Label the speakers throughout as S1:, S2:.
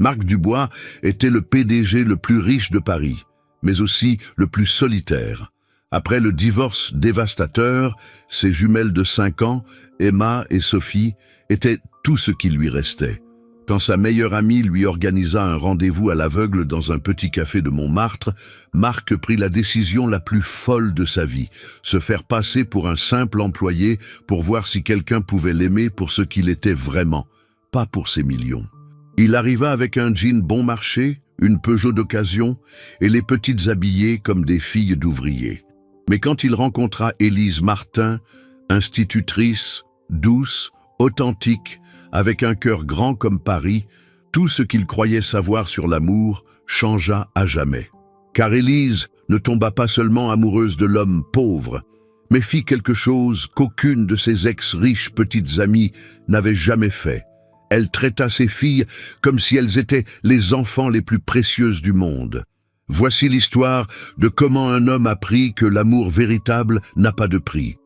S1: Marc Dubois était le PDG le plus riche de Paris, mais aussi le plus solitaire. Après le divorce dévastateur, ses jumelles de 5 ans, Emma et Sophie, étaient tout ce qui lui restait. Quand sa meilleure amie lui organisa un rendez-vous à l'aveugle dans un petit café de Montmartre, Marc prit la décision la plus folle de sa vie, se faire passer pour un simple employé pour voir si quelqu'un pouvait l'aimer pour ce qu'il était vraiment, pas pour ses millions. Il arriva avec un jean bon marché, une Peugeot d'occasion et les petites habillées comme des filles d'ouvriers. Mais quand il rencontra Élise Martin, institutrice, douce, authentique, avec un cœur grand comme Paris, tout ce qu'il croyait savoir sur l'amour changea à jamais. Car Élise ne tomba pas seulement amoureuse de l'homme pauvre, mais fit quelque chose qu'aucune de ses ex-riches petites amies n'avait jamais fait. Elle traita ses filles comme si elles étaient les enfants les plus précieuses du monde. Voici l'histoire de comment un homme apprit que l'amour véritable n'a pas de prix.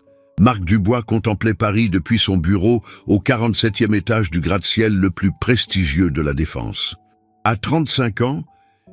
S1: Marc Dubois contemplait Paris depuis son bureau au 47e étage du gratte-ciel le plus prestigieux de la Défense. À 35 ans,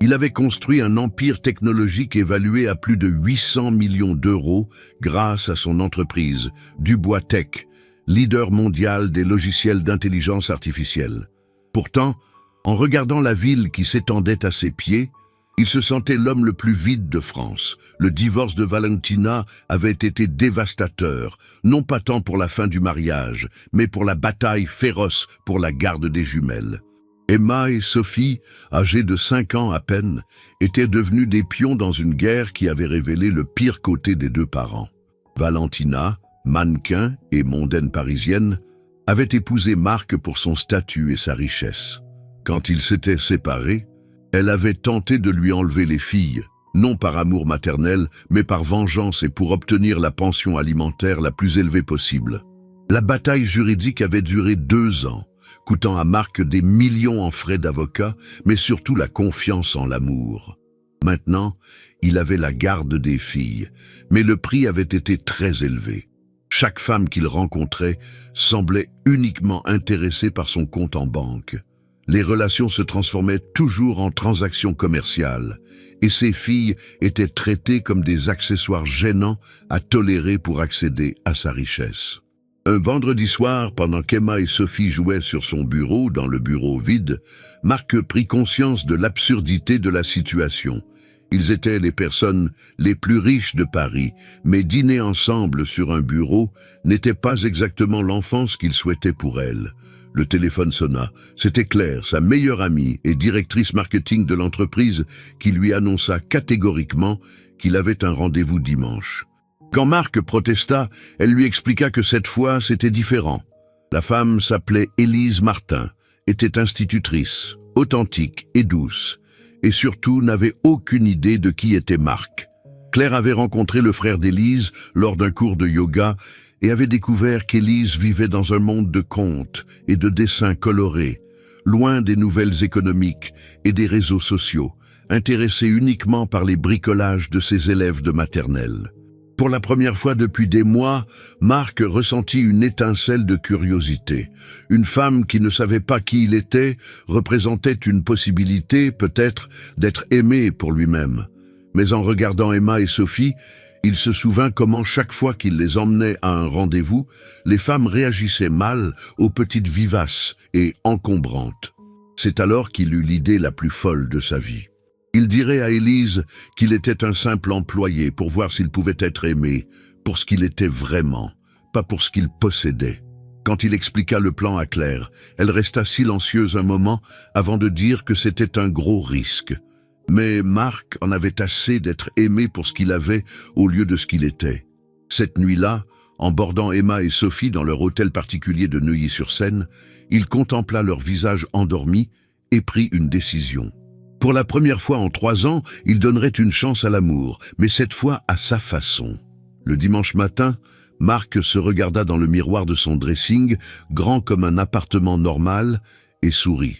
S1: il avait construit un empire technologique évalué à plus de 800 millions d'euros grâce à son entreprise, Dubois Tech, leader mondial des logiciels d'intelligence artificielle. Pourtant, en regardant la ville qui s'étendait à ses pieds, il se sentait l'homme le plus vide de France. Le divorce de Valentina avait été dévastateur, non pas tant pour la fin du mariage, mais pour la bataille féroce pour la garde des jumelles. Emma et Sophie, âgées de 5 ans à peine, étaient devenues des pions dans une guerre qui avait révélé le pire côté des deux parents. Valentina, mannequin et mondaine parisienne, avait épousé Marc pour son statut et sa richesse. Quand ils s'étaient séparés, elle avait tenté de lui enlever les filles, non par amour maternel, mais par vengeance et pour obtenir la pension alimentaire la plus élevée possible. La bataille juridique avait duré 2 ans, coûtant à Marc des millions en frais d'avocat, mais surtout la confiance en l'amour. Maintenant, il avait la garde des filles, mais le prix avait été très élevé. Chaque femme qu'il rencontrait semblait uniquement intéressée par son compte en banque. Les relations se transformaient toujours en transactions commerciales, et ces filles étaient traitées comme des accessoires gênants à tolérer pour accéder à sa richesse. Un vendredi soir, pendant qu'Emma et Sophie jouaient sur son bureau, dans le bureau vide, Marc prit conscience de l'absurdité de la situation. Ils étaient les personnes les plus riches de Paris, mais dîner ensemble sur un bureau n'était pas exactement l'enfance qu'il souhaitait pour elle. Le téléphone sonna. C'était Claire, sa meilleure amie et directrice marketing de l'entreprise, qui lui annonça catégoriquement qu'il avait un rendez-vous dimanche. Quand Marc protesta, elle lui expliqua que cette fois, c'était différent. La femme s'appelait Élise Martin, était institutrice, authentique et douce, et surtout n'avait aucune idée de qui était Marc. Claire avait rencontré le frère d'Élise lors d'un cours de yoga et avait découvert qu'Élise vivait dans un monde de contes et de dessins colorés, loin des nouvelles économiques et des réseaux sociaux, intéressée uniquement par les bricolages de ses élèves de maternelle. Pour la première fois depuis des mois, Marc ressentit une étincelle de curiosité. Une femme qui ne savait pas qui il était représentait une possibilité, peut-être, d'être aimé pour lui-même. Mais en regardant Emma et Sophie, il se souvint comment chaque fois qu'il les emmenait à un rendez-vous, les femmes réagissaient mal aux petites vivaces et encombrantes. C'est alors qu'il eut l'idée la plus folle de sa vie. Il dirait à Élise qu'il était un simple employé pour voir s'il pouvait être aimé, pour ce qu'il était vraiment, pas pour ce qu'il possédait. Quand il expliqua le plan à Claire, elle resta silencieuse un moment avant de dire que c'était un gros risque. Mais Marc en avait assez d'être aimé pour ce qu'il avait au lieu de ce qu'il était. Cette nuit-là, en bordant Emma et Sophie dans leur hôtel particulier de Neuilly-sur-Seine, il contempla leur visage endormi et prit une décision. Pour la première fois en 3 ans, il donnerait une chance à l'amour, mais cette fois à sa façon. Le dimanche matin, Marc se regarda dans le miroir de son dressing, grand comme un appartement normal, et sourit.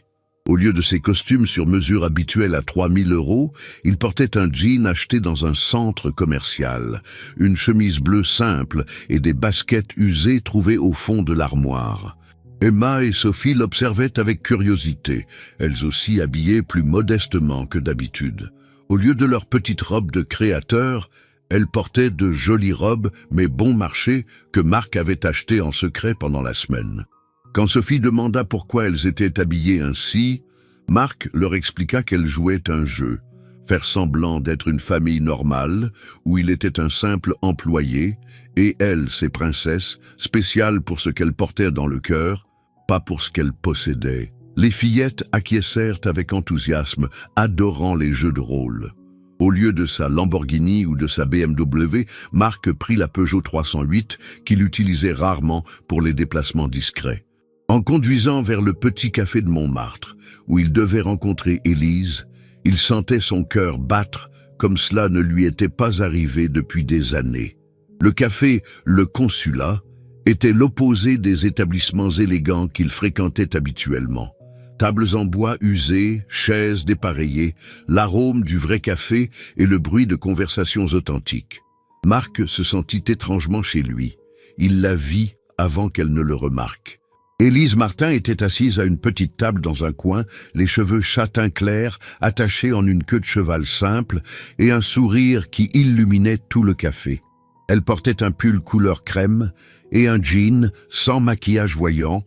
S1: Au lieu de ses costumes sur mesure habituels à 3 000 €, il portait un jean acheté dans un centre commercial, une chemise bleue simple et des baskets usées trouvées au fond de l'armoire. Emma et Sophie l'observaient avec curiosité, elles aussi habillées plus modestement que d'habitude. Au lieu de leurs petites robes de créateurs, elles portaient de jolies robes, mais bon marché, que Marc avait achetées en secret pendant la semaine. Quand Sophie demanda pourquoi elles étaient habillées ainsi, Marc leur expliqua qu'elles jouaient un jeu, faire semblant d'être une famille normale, où il était un simple employé, et elles, ces princesses, spéciales pour ce qu'elles portaient dans le cœur, pas pour ce qu'elles possédaient. Les fillettes acquiescèrent avec enthousiasme, adorant les jeux de rôle. Au lieu de sa Lamborghini ou de sa BMW, Marc prit la Peugeot 308 qu'il utilisait rarement pour les déplacements discrets. En conduisant vers le petit café de Montmartre, où il devait rencontrer Élise, il sentait son cœur battre comme cela ne lui était pas arrivé depuis des années. Le café Le Consulat était l'opposé des établissements élégants qu'il fréquentait habituellement. Tables en bois usées, chaises dépareillées, l'arôme du vrai café et le bruit de conversations authentiques. Marc se sentit étrangement chez lui. Il la vit avant qu'elle ne le remarque. Élise Martin était assise à une petite table dans un coin, les cheveux châtain clair attachés en une queue de cheval simple et un sourire qui illuminait tout le café. Elle portait un pull couleur crème et un jean sans maquillage voyant,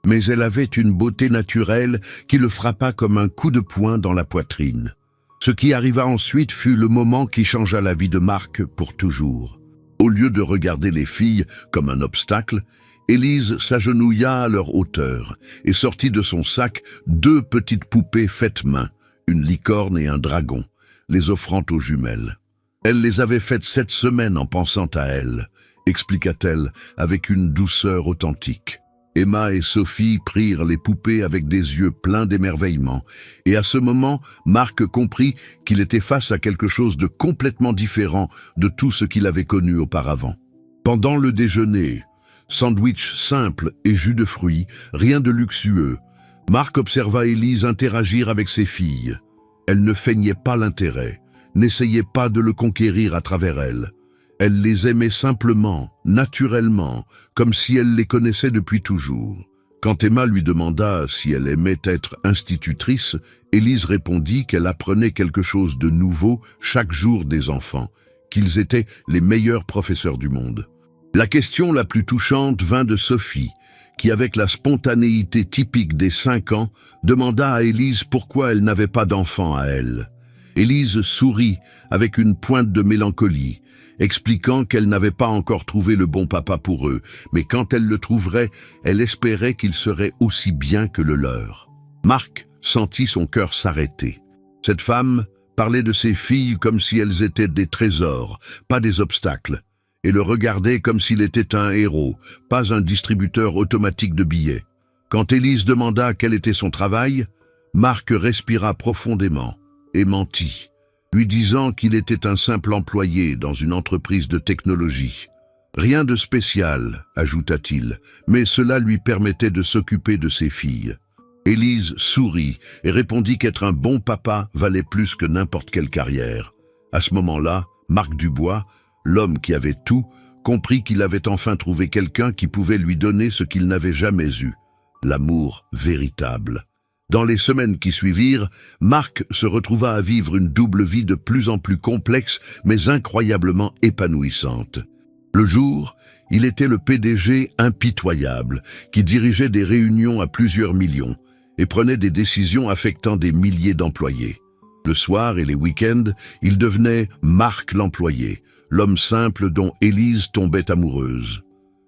S1: mais elle avait une beauté naturelle qui le frappa comme un coup de poing dans la poitrine. Ce qui arriva ensuite fut le moment qui changea la vie de Marc pour toujours. Au lieu de regarder les filles comme un obstacle, Élise s'agenouilla à leur hauteur et sortit de son sac 2 petites poupées faites main, une licorne et un dragon, les offrant aux jumelles. Elle les avait faites cette semaine en pensant à elles, expliqua-t-elle avec une douceur authentique. Emma et Sophie prirent les poupées avec des yeux pleins d'émerveillement, et à ce moment, Marc comprit qu'il était face à quelque chose de complètement différent de tout ce qu'il avait connu auparavant. Pendant le déjeuner, sandwich simple et jus de fruits, rien de luxueux, Marc observa Élise interagir avec ses filles. Elle ne feignait pas l'intérêt, n'essayait pas de le conquérir à travers elles. Elle les aimait simplement, naturellement, comme si elle les connaissait depuis toujours. Quand Emma lui demanda si elle aimait être institutrice, Élise répondit qu'elle apprenait quelque chose de nouveau chaque jour des enfants, qu'ils étaient les meilleurs professeurs du monde. La question la plus touchante vint de Sophie, qui, avec la spontanéité typique des 5 ans, demanda à Élise pourquoi elle n'avait pas d'enfant à elle. Élise sourit avec une pointe de mélancolie, expliquant qu'elle n'avait pas encore trouvé le bon papa pour eux, mais quand elle le trouverait, elle espérait qu'il serait aussi bien que le leur. Marc sentit son cœur s'arrêter. Cette femme parlait de ses filles comme si elles étaient des trésors, pas des obstacles, et le regardait comme s'il était un héros, pas un distributeur automatique de billets. Quand Élise demanda quel était son travail, Marc respira profondément et mentit, lui disant qu'il était un simple employé dans une entreprise de technologie. Rien de spécial, ajouta-t-il, mais cela lui permettait de s'occuper de ses filles. Élise sourit et répondit qu'être un bon papa valait plus que n'importe quelle carrière. À ce moment-là, Marc Dubois, l'homme qui avait tout, comprit qu'il avait enfin trouvé quelqu'un qui pouvait lui donner ce qu'il n'avait jamais eu, l'amour véritable. Dans les semaines qui suivirent, Marc se retrouva à vivre une double vie de plus en plus complexe, mais incroyablement épanouissante. Le jour, il était le PDG impitoyable, qui dirigeait des réunions à plusieurs millions et prenait des décisions affectant des milliers d'employés. Le soir et les week-ends, il devenait Marc l'employé, l'homme simple dont Élise tombait amoureuse.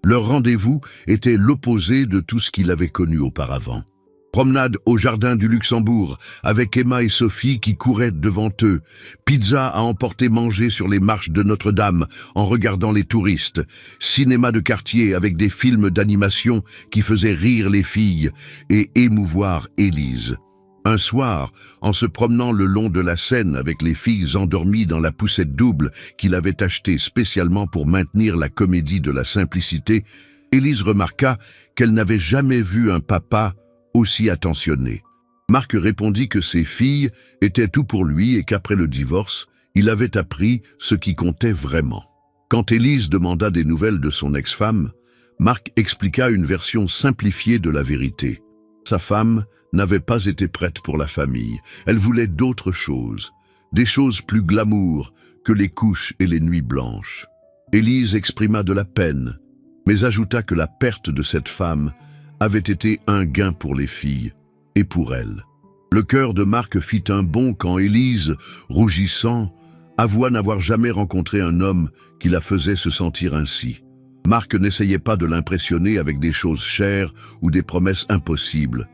S1: Leur rendez-vous était l'opposé de tout ce qu'il avait connu auparavant. Promenade au jardin du Luxembourg avec Emma et Sophie qui couraient devant eux. Pizza à emporter manger sur les marches de Notre-Dame en regardant les touristes. Cinéma de quartier avec des films d'animation qui faisaient rire les filles et émouvoir Élise. Un soir, en se promenant le long de la Seine avec les filles endormies dans la poussette double qu'il avait achetée spécialement pour maintenir la comédie de la simplicité, Élise remarqua qu'elle n'avait jamais vu un papa aussi attentionné. Marc répondit que ses filles étaient tout pour lui et qu'après le divorce, il avait appris ce qui comptait vraiment. Quand Élise demanda des nouvelles de son ex-femme, Marc expliqua une version simplifiée de la vérité. Sa femme n'avait pas été prête pour la famille. Elle voulait d'autres choses, des choses plus glamour que les couches et les nuits blanches. Élise exprima de la peine, mais ajouta que la perte de cette femme avait été un gain pour les filles et pour elle. Le cœur de Marc fit un bond quand Élise, rougissant, avoua n'avoir jamais rencontré un homme qui la faisait se sentir ainsi. Marc n'essayait pas de l'impressionner avec des choses chères ou des promesses impossibles,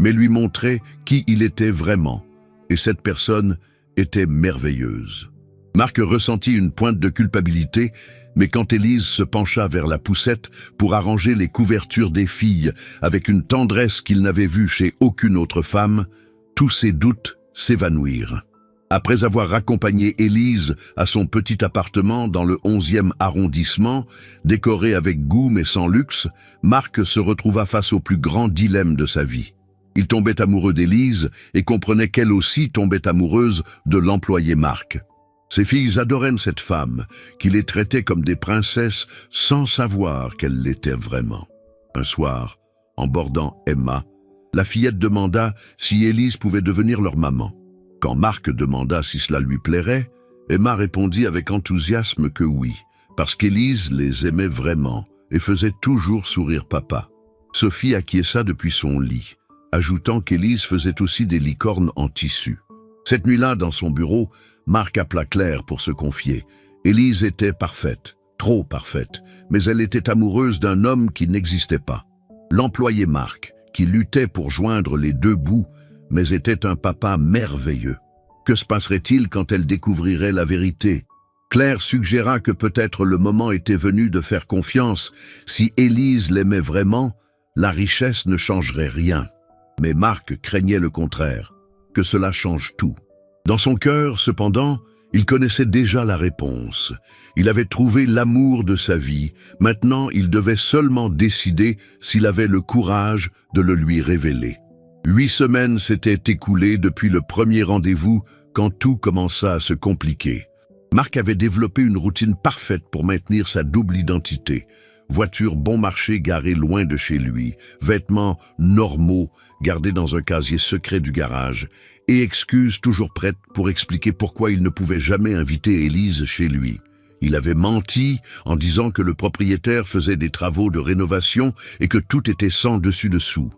S1: mais lui montrait qui il était vraiment, et cette personne était merveilleuse. Marc ressentit une pointe de culpabilité, mais quand Élise se pencha vers la poussette pour arranger les couvertures des filles avec une tendresse qu'il n'avait vue chez aucune autre femme, tous ses doutes s'évanouirent. Après avoir accompagné Élise à son petit appartement dans le 11e arrondissement, décoré avec goût mais sans luxe, Marc se retrouva face au plus grand dilemme de sa vie. Il tombait amoureux d'Élise et comprenait qu'elle aussi tombait amoureuse de l'employé Marc. Ses filles adoraient cette femme, qui les traitait comme des princesses sans savoir qu'elle l'était vraiment. Un soir, en bordant Emma, la fillette demanda si Élise pouvait devenir leur maman. Quand Marc demanda si cela lui plairait, Emma répondit avec enthousiasme que oui, parce qu'Élise les aimait vraiment et faisait toujours sourire papa. Sophie acquiesça depuis son lit, ajoutant qu'Élise faisait aussi des licornes en tissu. Cette nuit-là, dans son bureau, Marc appela Claire pour se confier. Élise était parfaite, trop parfaite, mais elle était amoureuse d'un homme qui n'existait pas. L'employé Marc, qui luttait pour joindre les deux bouts, mais était un papa merveilleux. Que se passerait-il quand elle découvrirait la vérité? Claire suggéra que peut-être le moment était venu de faire confiance. Si Élise l'aimait vraiment, la richesse ne changerait rien. Mais Marc craignait le contraire, que cela change tout. Dans son cœur, cependant, il connaissait déjà la réponse. Il avait trouvé l'amour de sa vie. Maintenant, il devait seulement décider s'il avait le courage de le lui révéler. 8 semaines s'étaient écoulées depuis le premier rendez-vous quand tout commença à se compliquer. Marc avait développé une routine parfaite pour maintenir sa double identité. Voiture bon marché garée loin de chez lui, vêtements normaux gardés dans un casier secret du garage, et excuses toujours prêtes pour expliquer pourquoi il ne pouvait jamais inviter Élise chez lui. Il avait menti en disant que le propriétaire faisait des travaux de rénovation et que tout était sans dessus-dessous.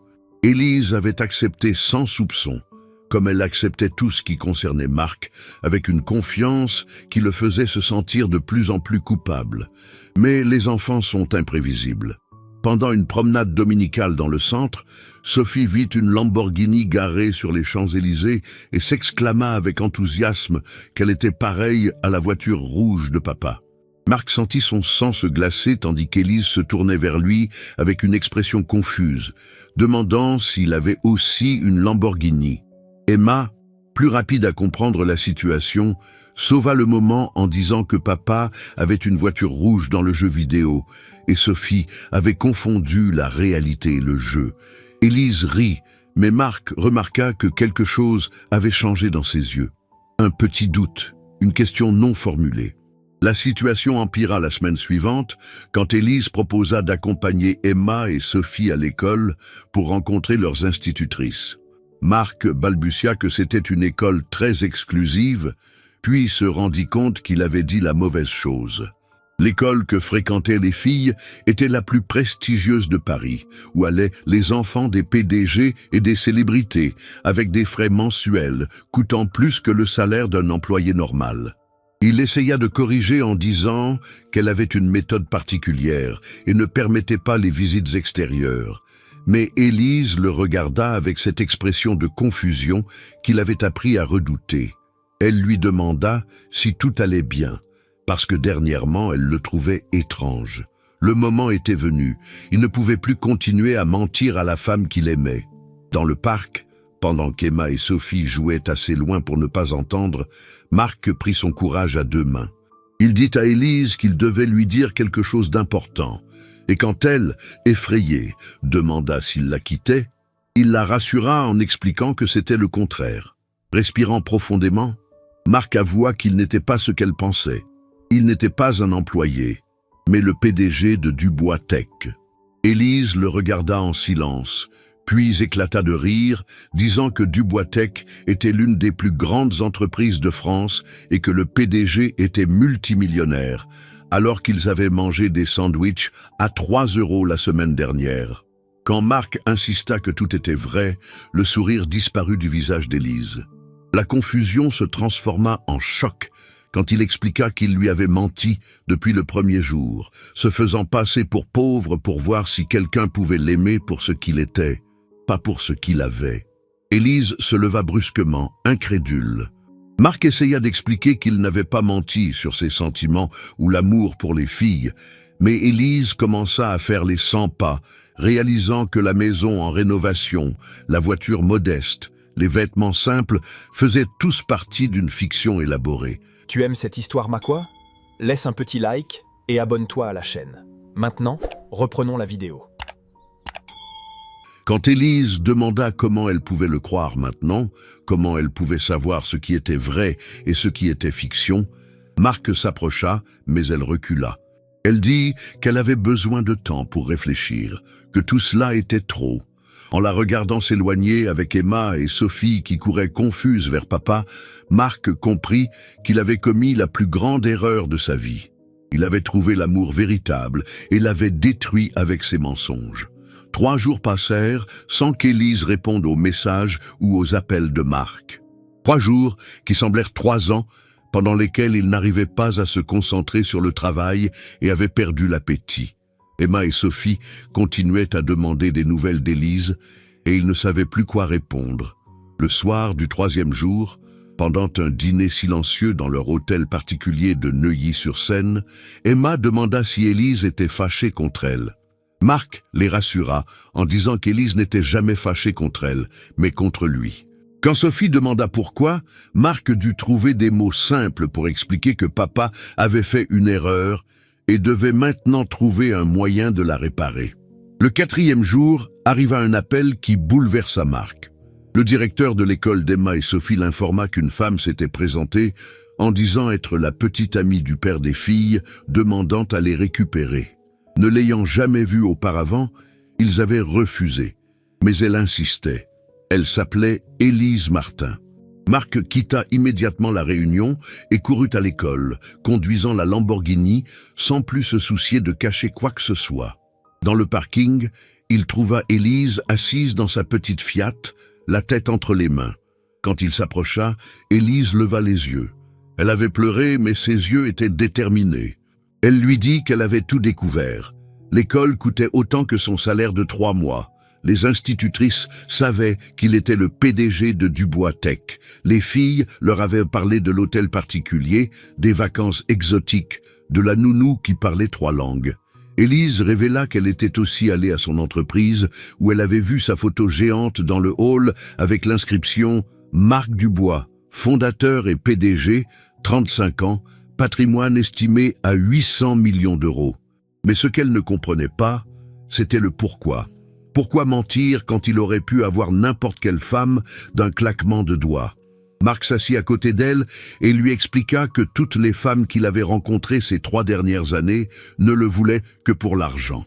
S1: Élise avait accepté sans soupçon, comme elle acceptait tout ce qui concernait Marc, avec une confiance qui le faisait se sentir de plus en plus coupable. Mais les enfants sont imprévisibles. Pendant une promenade dominicale dans le centre, Sophie vit une Lamborghini garée sur les Champs-Élysées et s'exclama avec enthousiasme qu'elle était pareille à la voiture rouge de papa. Marc sentit son sang se glacer tandis qu'Élise se tournait vers lui avec une expression confuse, demandant s'il avait aussi une Lamborghini. Emma, plus rapide à comprendre la situation, sauva le moment en disant que papa avait une voiture rouge dans le jeu vidéo et Sophie avait confondu la réalité et le jeu. Élise rit, mais Marc remarqua que quelque chose avait changé dans ses yeux. Un petit doute, une question non formulée. La situation empira la semaine suivante quand Élise proposa d'accompagner Emma et Sophie à l'école pour rencontrer leurs institutrices. Marc balbutia que c'était une école très exclusive, puis se rendit compte qu'il avait dit la mauvaise chose. L'école que fréquentaient les filles était la plus prestigieuse de Paris, où allaient les enfants des PDG et des célébrités, avec des frais mensuels, coûtant plus que le salaire d'un employé normal. Il essaya de corriger en disant qu'elle avait une méthode particulière et ne permettait pas les visites extérieures. Mais Élise le regarda avec cette expression de confusion qu'il avait appris à redouter. Elle lui demanda si tout allait bien, parce que dernièrement elle le trouvait étrange. Le moment était venu, il ne pouvait plus continuer à mentir à la femme qu'il aimait. Dans le parc, pendant qu'Emma et Sophie jouaient assez loin pour ne pas entendre, Marc prit son courage à 2 mains. Il dit à Élise qu'il devait lui dire quelque chose d'important, et quand elle, effrayée, demanda s'il la quittait, il la rassura en expliquant que c'était le contraire. Respirant profondément, Marc avoua qu'il n'était pas ce qu'elle pensait. Il n'était pas un employé, mais le PDG de Dubois Tech. Élise le regarda en silence, puis éclata de rire, disant que Dubois-Tech était l'une des plus grandes entreprises de France et que le PDG était multimillionnaire, alors qu'ils avaient mangé des sandwichs à 3 € la semaine dernière. Quand Marc insista que tout était vrai, le sourire disparut du visage d'Élise. La confusion se transforma en choc quand il expliqua qu'il lui avait menti depuis le premier jour, se faisant passer pour pauvre pour voir si quelqu'un pouvait l'aimer pour ce qu'il était, pas pour ce qu'il avait. Élise se leva brusquement, incrédule. Marc essaya d'expliquer qu'il n'avait pas menti sur ses sentiments ou l'amour pour les filles, mais Élise commença à faire les 100 pas, réalisant que la maison en rénovation, la voiture modeste, les vêtements simples faisaient tous partie d'une fiction élaborée.
S2: Tu aimes cette histoire, ma quoi? Laisse un petit like et abonne-toi à la chaîne. Maintenant, reprenons la vidéo.
S1: Quand Élise demanda comment elle pouvait le croire maintenant, comment elle pouvait savoir ce qui était vrai et ce qui était fiction, Marc s'approcha, mais elle recula. Elle dit qu'elle avait besoin de temps pour réfléchir, que tout cela était trop. En la regardant s'éloigner avec Emma et Sophie qui couraient confuses vers papa, Marc comprit qu'il avait commis la plus grande erreur de sa vie. Il avait trouvé l'amour véritable et l'avait détruit avec ses mensonges. 3 jours passèrent sans qu'Élise réponde aux messages ou aux appels de Marc. 3 jours qui semblèrent 3 ans, pendant lesquels il n'arrivait pas à se concentrer sur le travail et avait perdu l'appétit. Emma et Sophie continuaient à demander des nouvelles d'Élise et ils ne savaient plus quoi répondre. Le soir du 3e jour, pendant un dîner silencieux dans leur hôtel particulier de Neuilly-sur-Seine, Emma demanda si Élise était fâchée contre elle. Marc les rassura en disant qu'Élise n'était jamais fâchée contre elle, mais contre lui. Quand Sophie demanda pourquoi, Marc dut trouver des mots simples pour expliquer que papa avait fait une erreur et devait maintenant trouver un moyen de la réparer. Le 4e jour arriva un appel qui bouleversa Marc. Le directeur de l'école d'Emma et Sophie l'informa qu'une femme s'était présentée en disant être la petite amie du père des filles, demandant à les récupérer. Ne l'ayant jamais vue auparavant, ils avaient refusé, mais elle insistait. Elle s'appelait Élise Martin. Marc quitta immédiatement la réunion et courut à l'école, conduisant la Lamborghini sans plus se soucier de cacher quoi que ce soit. Dans le parking, il trouva Élise assise dans sa petite Fiat, la tête entre les mains. Quand il s'approcha, Élise leva les yeux. Elle avait pleuré, mais ses yeux étaient déterminés. Elle lui dit qu'elle avait tout découvert. L'école coûtait autant que son salaire de 3 mois. Les institutrices savaient qu'il était le PDG de Dubois-Tech. Les filles leur avaient parlé de l'hôtel particulier, des vacances exotiques, de la nounou qui parlait 3 langues. Élise révéla qu'elle était aussi allée à son entreprise, où elle avait vu sa photo géante dans le hall avec l'inscription « Marc Dubois, fondateur et PDG, 35 ans, patrimoine estimé à 800 millions d'euros ». Mais ce qu'elle ne comprenait pas, c'était le pourquoi. Pourquoi mentir quand il aurait pu avoir n'importe quelle femme d'un claquement de doigts? Marc s'assit à côté d'elle et lui expliqua que toutes les femmes qu'il avait rencontrées ces 3 dernières années ne le voulaient que pour l'argent.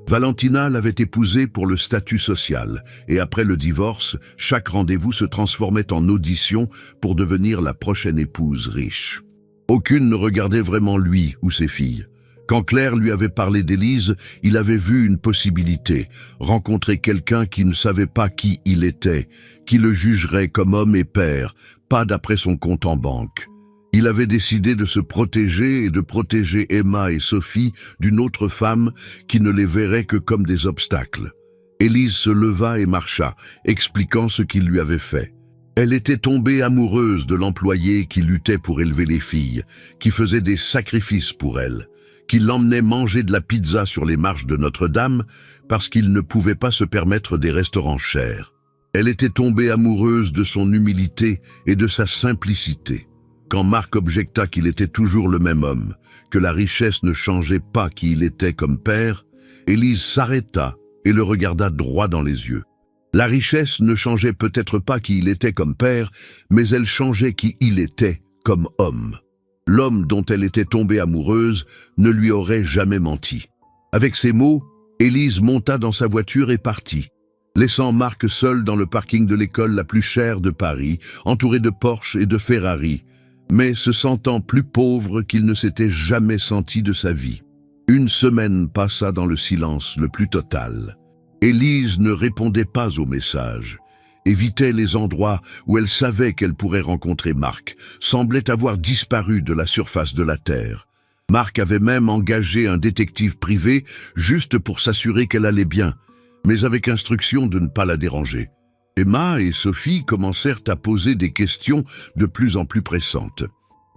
S1: Valentina l'avait épousé pour le statut social et après le divorce, chaque rendez-vous se transformait en audition pour devenir la prochaine épouse riche. Aucune ne regardait vraiment lui ou ses filles. Quand Claire lui avait parlé d'Élise, il avait vu une possibilité, rencontrer quelqu'un qui ne savait pas qui il était, qui le jugerait comme homme et père, pas d'après son compte en banque. Il avait décidé de se protéger et de protéger Emma et Sophie d'une autre femme qui ne les verrait que comme des obstacles. Élise se leva et marcha, expliquant ce qu'il lui avait fait. Elle était tombée amoureuse de l'employé qui luttait pour élever les filles, qui faisait des sacrifices pour elle, qui l'emmenait manger de la pizza sur les marches de Notre-Dame parce qu'il ne pouvait pas se permettre des restaurants chers. Elle était tombée amoureuse de son humilité et de sa simplicité. Quand Marc objecta qu'il était toujours le même homme, que la richesse ne changeait pas qui il était comme père, Élise s'arrêta et le regarda droit dans les yeux. La richesse ne changeait peut-être pas qui il était comme père, mais elle changeait qui il était comme homme. L'homme dont elle était tombée amoureuse ne lui aurait jamais menti. Avec ces mots, Élise monta dans sa voiture et partit, laissant Marc seul dans le parking de l'école la plus chère de Paris, entouré de Porsche et de Ferrari, mais se sentant plus pauvre qu'il ne s'était jamais senti de sa vie. Une semaine passa dans le silence le plus total. Élise ne répondait pas aux messages, évitait les endroits où elle savait qu'elle pourrait rencontrer Marc, semblait avoir disparu de la surface de la Terre. Marc avait même engagé un détective privé juste pour s'assurer qu'elle allait bien, mais avec instruction de ne pas la déranger. Emma et Sophie commencèrent à poser des questions de plus en plus pressantes.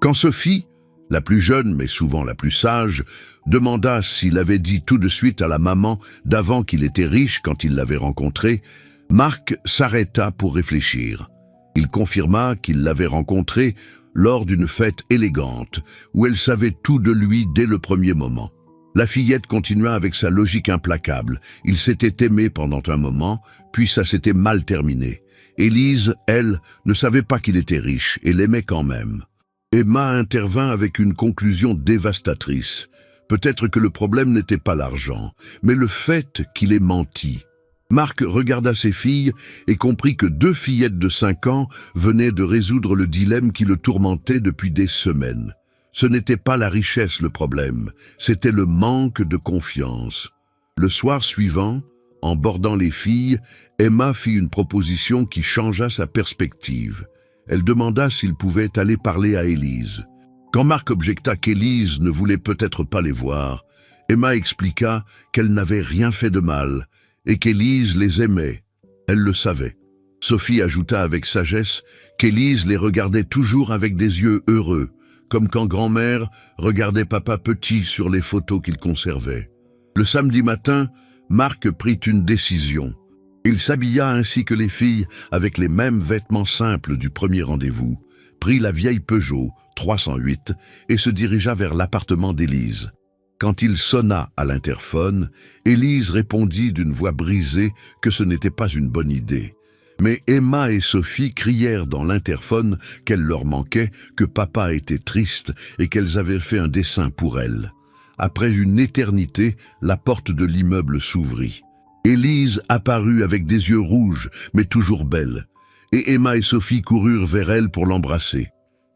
S1: Quand Sophie, la plus jeune mais souvent la plus sage, demanda s'il avait dit tout de suite à la maman d'avant qu'il était riche quand il l'avait rencontrée, Marc s'arrêta pour réfléchir. Il confirma qu'il l'avait rencontrée lors d'une fête élégante, où elle savait tout de lui dès le premier moment. La fillette continua avec sa logique implacable. Ils s'étaient aimés pendant un moment, puis ça s'était mal terminé. Élise, elle, ne savait pas qu'il était riche et l'aimait quand même. Emma intervint avec une conclusion dévastatrice. Peut-être que le problème n'était pas l'argent, mais le fait qu'il ait menti. Marc regarda ses filles et comprit que 2 fillettes de 5 ans venaient de résoudre le dilemme qui le tourmentait depuis des semaines. Ce n'était pas la richesse le problème, c'était le manque de confiance. Le soir suivant, en bordant les filles, Emma fit une proposition qui changea sa perspective. Elle demanda s'il pouvait aller parler à Élise. Quand Marc objecta qu'Élise ne voulait peut-être pas les voir, Emma expliqua qu'elle n'avait rien fait de mal et qu'Élise les aimait. Elle le savait. Sophie ajouta avec sagesse qu'Élise les regardait toujours avec des yeux heureux, comme quand grand-mère regardait papa petit sur les photos qu'il conservait. Le samedi matin, Marc prit une décision. Il s'habilla ainsi que les filles avec les mêmes vêtements simples du premier rendez-vous, prit la vieille Peugeot 308 et se dirigea vers l'appartement d'Élise. Quand il sonna à l'interphone, Élise répondit d'une voix brisée que ce n'était pas une bonne idée. Mais Emma et Sophie crièrent dans l'interphone qu'elle leur manquait, que papa était triste et qu'elles avaient fait un dessin pour elle. Après une éternité, la porte de l'immeuble s'ouvrit. Élise apparut avec des yeux rouges, mais toujours belle, et Emma et Sophie coururent vers elle pour l'embrasser.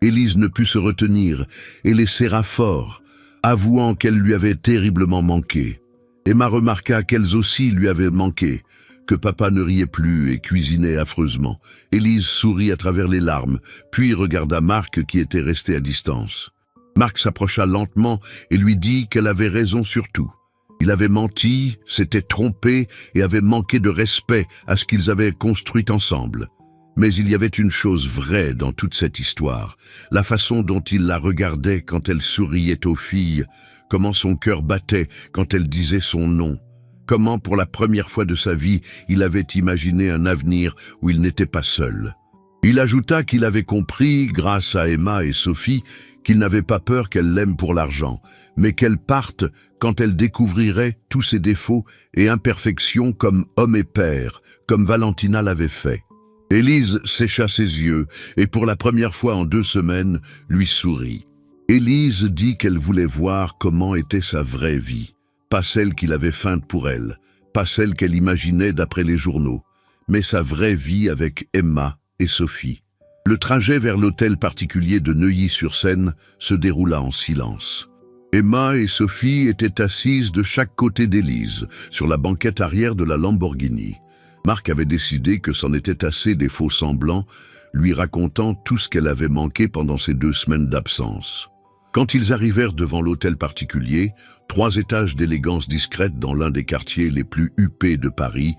S1: Élise ne put se retenir et les serra fort, avouant qu'elle lui avait terriblement manqué. Emma remarqua qu'elles aussi lui avaient manqué, que papa ne riait plus et cuisinait affreusement. Élise sourit à travers les larmes, puis regarda Marc qui était resté à distance. Marc s'approcha lentement et lui dit qu'elle avait raison sur tout. Il avait menti, s'était trompé et avait manqué de respect à ce qu'ils avaient construit ensemble. Mais il y avait une chose vraie dans toute cette histoire, la façon dont il la regardait quand elle souriait aux filles, comment son cœur battait quand elle disait son nom, comment pour la première fois de sa vie il avait imaginé un avenir où il n'était pas seul. Il ajouta qu'il avait compris, grâce à Emma et Sophie, qu'il n'avait pas peur qu'elle l'aime pour l'argent, mais qu'elle parte quand elle découvrirait tous ses défauts et imperfections comme homme et père, comme Valentina l'avait fait. Élise sécha ses yeux et pour la première fois en 2 semaines, lui sourit. Élise dit qu'elle voulait voir comment était sa vraie vie, pas celle qu'il avait feinte pour elle, pas celle qu'elle imaginait d'après les journaux, mais sa vraie vie avec Emma et Sophie. Le trajet vers l'hôtel particulier de Neuilly-sur-Seine se déroula en silence. Emma et Sophie étaient assises de chaque côté d'Élise, sur la banquette arrière de la Lamborghini. Marc avait décidé que c'en était assez des faux semblants, lui racontant tout ce qu'elle avait manqué pendant ces 2 semaines d'absence. Quand ils arrivèrent devant l'hôtel particulier, 3 étages d'élégance discrète dans l'un des quartiers les plus huppés de Paris,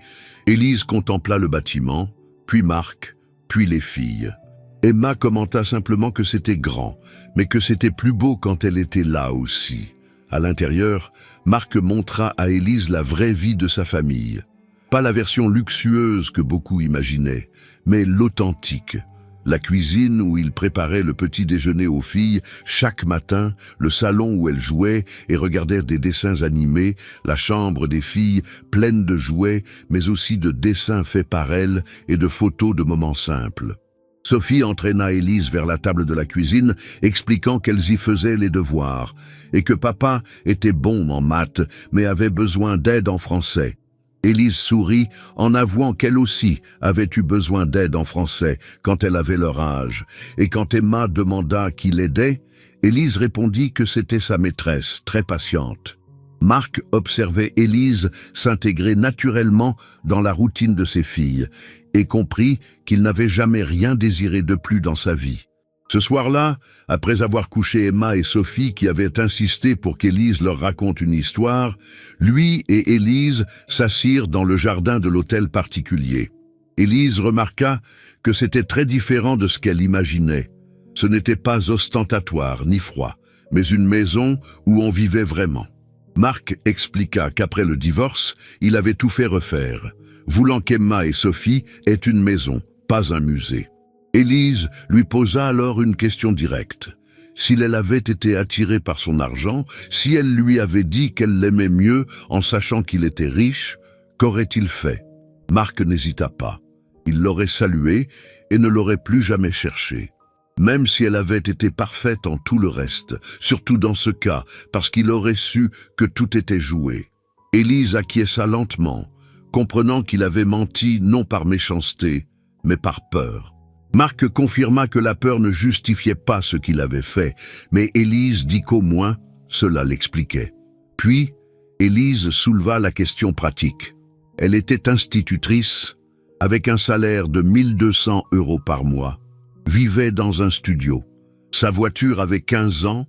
S1: Élise contempla le bâtiment, puis Marc, puis les filles. Emma commenta simplement que c'était grand, mais que c'était plus beau quand elle était là aussi. À l'intérieur, Marc montra à Élise la vraie vie de sa famille. Pas la version luxueuse que beaucoup imaginaient, mais l'authentique. La cuisine où il préparait le petit déjeuner aux filles chaque matin, le salon où elles jouaient et regardaient des dessins animés, la chambre des filles pleine de jouets, mais aussi de dessins faits par elles et de photos de moments simples. Sophie entraîna Élise vers la table de la cuisine, expliquant qu'elles y faisaient les devoirs, et que papa était bon en maths, mais avait besoin d'aide en français. Élise sourit en avouant qu'elle aussi avait eu besoin d'aide en français quand elle avait leur âge, et quand Emma demanda qui l'aidait, Élise répondit que c'était sa maîtresse, très patiente. Marc observait Élise s'intégrer naturellement dans la routine de ses filles et comprit qu'il n'avait jamais rien désiré de plus dans sa vie. Ce soir-là, après avoir couché Emma et Sophie qui avaient insisté pour qu'Élise leur raconte une histoire, lui et Élise s'assirent dans le jardin de l'hôtel particulier. Élise remarqua que c'était très différent de ce qu'elle imaginait. Ce n'était pas ostentatoire ni froid, mais une maison où on vivait vraiment. Marc expliqua qu'après le divorce, il avait tout fait refaire, voulant qu'Emma et Sophie aient une maison, pas un musée. Élise lui posa alors une question directe. S'il elle avait été attirée par son argent, si elle lui avait dit qu'elle l'aimait mieux en sachant qu'il était riche, qu'aurait-il fait? Marc n'hésita pas. Il l'aurait salué et ne l'aurait plus jamais cherché. Même si elle avait été parfaite en tout le reste, surtout dans ce cas, parce qu'il aurait su que tout était joué. Élise acquiesça lentement, comprenant qu'il avait menti non par méchanceté, mais par peur. Marc confirma que la peur ne justifiait pas ce qu'il avait fait, mais Élise dit qu'au moins, cela l'expliquait. Puis, Élise souleva la question pratique. Elle était institutrice, avec un salaire de 1200 € par mois, vivait dans un studio. Sa voiture avait 15 ans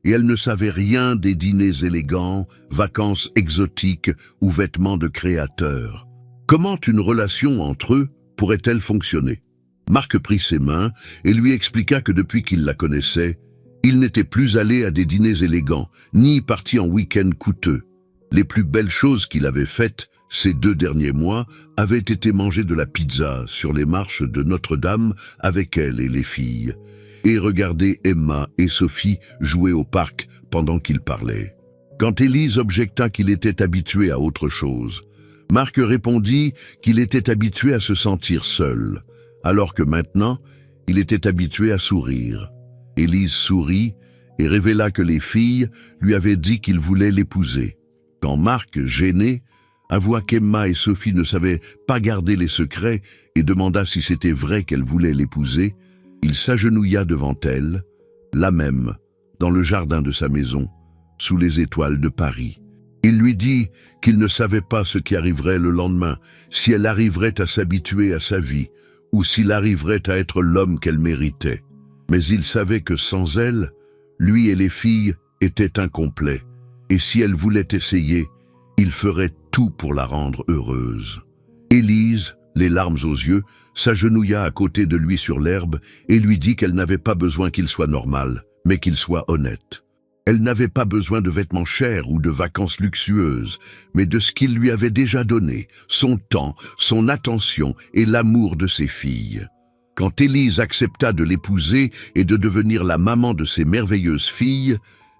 S1: et elle ne savait rien des dîners élégants, vacances exotiques ou vêtements de créateurs. Comment une relation entre eux pourrait-elle fonctionner? Marc prit ses mains et lui expliqua que depuis qu'il la connaissait, il n'était plus allé à des dîners élégants, ni parti en week-end coûteux. Les plus belles choses qu'il avait faites ces 2 derniers mois avaient été manger de la pizza sur les marches de Notre-Dame avec elle et les filles, et regarder Emma et Sophie jouer au parc pendant qu'ils parlaient. Quand Élise objecta qu'il était habitué à autre chose, Marc répondit qu'il était habitué à se sentir seul, alors que maintenant, il était habitué à sourire. Élise sourit et révéla que les filles lui avaient dit qu'ils voulaient l'épouser. Quand Marc, gêné, avoua qu'Emma et Sophie ne savaient pas garder les secrets et demanda si c'était vrai qu'elle voulait l'épouser, il s'agenouilla devant elle, là même, dans le jardin de sa maison, sous les étoiles de Paris. Il lui dit qu'il ne savait pas ce qui arriverait le lendemain, si elle arriverait à s'habituer à sa vie, ou s'il arriverait à être l'homme qu'elle méritait. Mais il savait que sans elle, lui et les filles étaient incomplets, et si elle voulait essayer, il ferait tout pour la rendre heureuse. Élise, les larmes aux yeux, s'agenouilla à côté de lui sur l'herbe et lui dit qu'elle n'avait pas besoin qu'il soit normal, mais qu'il soit honnête. Elle n'avait pas besoin de vêtements chers ou de vacances luxueuses, mais de ce qu'il lui avait déjà donné, son temps, son attention et l'amour de ses filles. Quand Élise accepta de l'épouser et de devenir la maman de ses merveilleuses filles,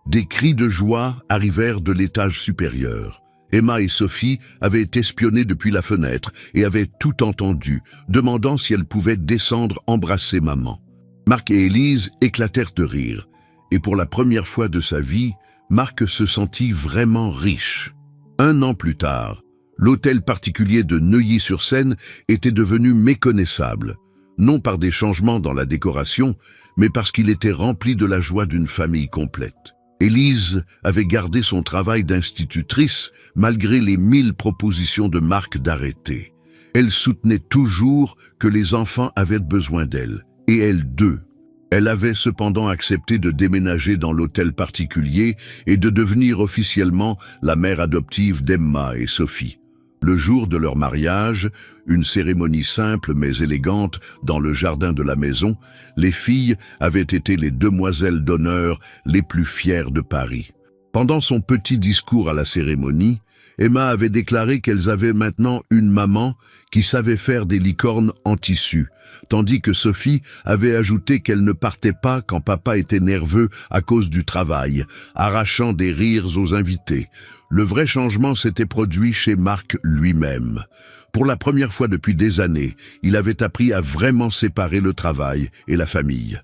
S1: des cris de joie arrivèrent de l'étage supérieur. Emma et Sophie avaient espionné depuis la fenêtre et avaient tout entendu, demandant si elles pouvaient descendre embrasser maman. Marc et Élise éclatèrent de rire, et pour la première fois de sa vie, Marc se sentit vraiment riche. 1 an plus tard, l'hôtel particulier de Neuilly-sur-Seine était devenu méconnaissable, non par des changements dans la décoration, mais parce qu'il était rempli de la joie d'une famille complète. Élise avait gardé son travail d'institutrice malgré les 1000 propositions de Marc d'arrêter. Elle soutenait toujours que les enfants avaient besoin d'elle, et elle d'eux. Elle avait cependant accepté de déménager dans l'hôtel particulier et de devenir officiellement la mère adoptive d'Emma et Sophie. Le jour de leur mariage, une cérémonie simple mais élégante dans le jardin de la maison, les filles avaient été les demoiselles d'honneur les plus fières de Paris. Pendant son petit discours à la cérémonie, Emma avait déclaré qu'elles avaient maintenant une maman qui savait faire des licornes en tissu, tandis que Sophie avait ajouté qu'elle ne partait pas quand papa était nerveux à cause du travail, arrachant des rires aux invités. Le vrai changement s'était produit chez Marc lui-même. Pour la première fois depuis des années, il avait appris à vraiment séparer le travail et la famille.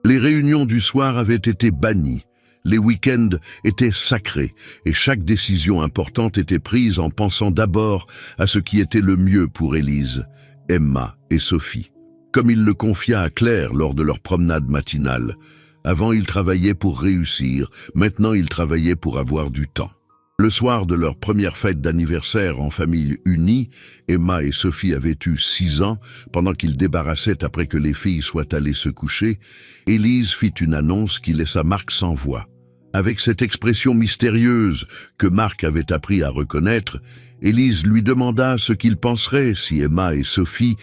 S1: Les réunions du soir avaient été bannies. Les week-ends étaient sacrés et chaque décision importante était prise en pensant d'abord à ce qui était le mieux pour Élise, Emma et Sophie. Comme il le confia à Claire lors de leur promenade matinale. Avant, ils travaillaient pour réussir, maintenant ils travaillaient pour avoir du temps. Le soir de leur première fête d'anniversaire en famille unie, Emma et Sophie avaient eu 6 ans, pendant qu'ils débarrassaient après que les filles soient allées se coucher, Élise fit une annonce qui laissa Marc sans voix. Avec cette expression mystérieuse que Marc avait appris à reconnaître, Élise lui demanda ce qu'il penserait si Emma et Sophie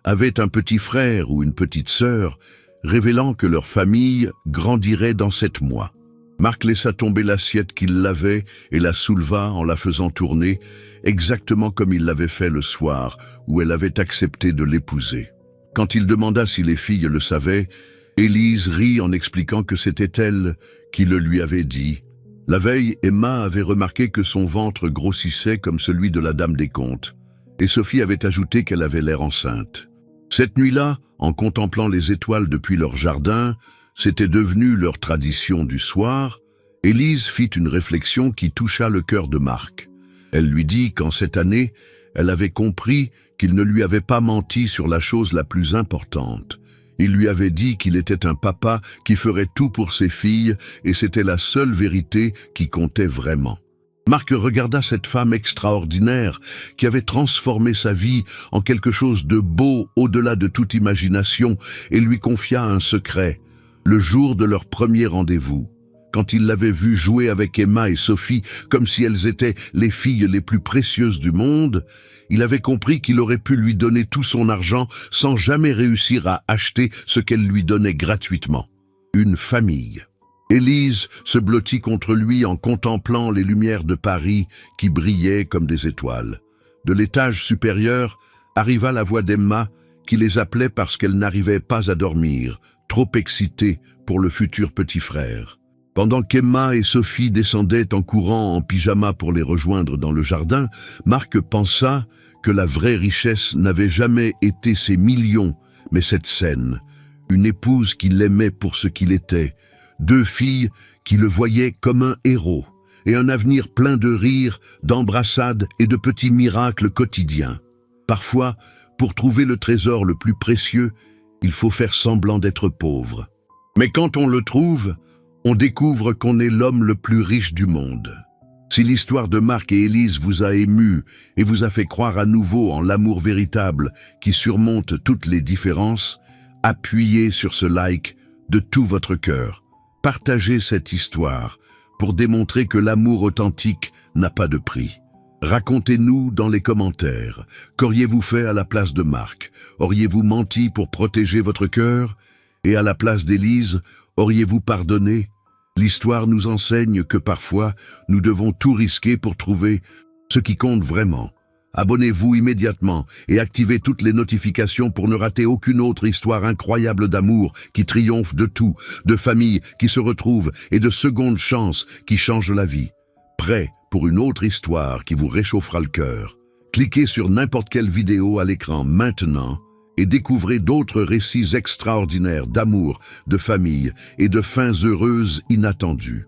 S1: avaient un petit frère ou une petite sœur, révélant que leur famille grandirait dans 7 mois. Marc laissa tomber l'assiette qu'il lavait et la souleva en la faisant tourner, exactement comme il l'avait fait le soir où elle avait accepté de l'épouser. Quand il demanda si les filles le savaient, Élise rit en expliquant que c'était elle qui le lui avait dit. La veille, Emma avait remarqué que son ventre grossissait comme celui de la dame des contes, et Sophie avait ajouté qu'elle avait l'air enceinte. Cette nuit-là, en contemplant les étoiles depuis leur jardin, c'était devenu leur tradition du soir, Élise fit une réflexion qui toucha le cœur de Marc. Elle lui dit qu'en cette année, elle avait compris qu'il ne lui avait pas menti sur la chose la plus importante. Il lui avait dit qu'il était un papa qui ferait tout pour ses filles et c'était la seule vérité qui comptait vraiment. Marc regarda cette femme extraordinaire qui avait transformé sa vie en quelque chose de beau au-delà de toute imagination et lui confia un secret. Le jour de leur premier rendez-vous, quand il l'avait vue jouer avec Emma et Sophie comme si elles étaient les filles les plus précieuses du monde, il avait compris qu'il aurait pu lui donner tout son argent sans jamais réussir à acheter ce qu'elle lui donnait gratuitement. Une famille. Élise se blottit contre lui en contemplant les lumières de Paris qui brillaient comme des étoiles. De l'étage supérieur arriva la voix d'Emma qui les appelait parce qu'elle n'arrivait pas à dormir, trop excitée pour le futur petit frère. Pendant qu'Emma et Sophie descendaient en courant en pyjama pour les rejoindre dans le jardin, Marc pensa que la vraie richesse n'avait jamais été ses millions, mais cette scène, une épouse qui l'aimait pour ce qu'il était, 2 filles qui le voyaient comme un héros, et un avenir plein de rires, d'embrassades et de petits miracles quotidiens. Parfois, pour trouver le trésor le plus précieux, il faut faire semblant d'être pauvre. Mais quand on le trouve, on découvre qu'on est l'homme le plus riche du monde. Si l'histoire de Marc et Élise vous a ému et vous a fait croire à nouveau en l'amour véritable qui surmonte toutes les différences, appuyez sur ce like de tout votre cœur. Partagez cette histoire pour démontrer que l'amour authentique n'a pas de prix. Racontez-nous dans les commentaires. Qu'auriez-vous fait à la place de Marc? Auriez-vous menti pour protéger votre cœur? Et à la place d'Élise, auriez-vous pardonné? L'histoire nous enseigne que parfois, nous devons tout risquer pour trouver ce qui compte vraiment. Abonnez-vous immédiatement et activez toutes les notifications pour ne rater aucune autre histoire incroyable d'amour qui triomphe de tout, de familles qui se retrouvent et de secondes chances qui changent la vie. Prêt pour une autre histoire qui vous réchauffera le cœur? Cliquez sur n'importe quelle vidéo à l'écran maintenant et découvrez d'autres récits extraordinaires d'amour, de famille et de fins heureuses inattendues.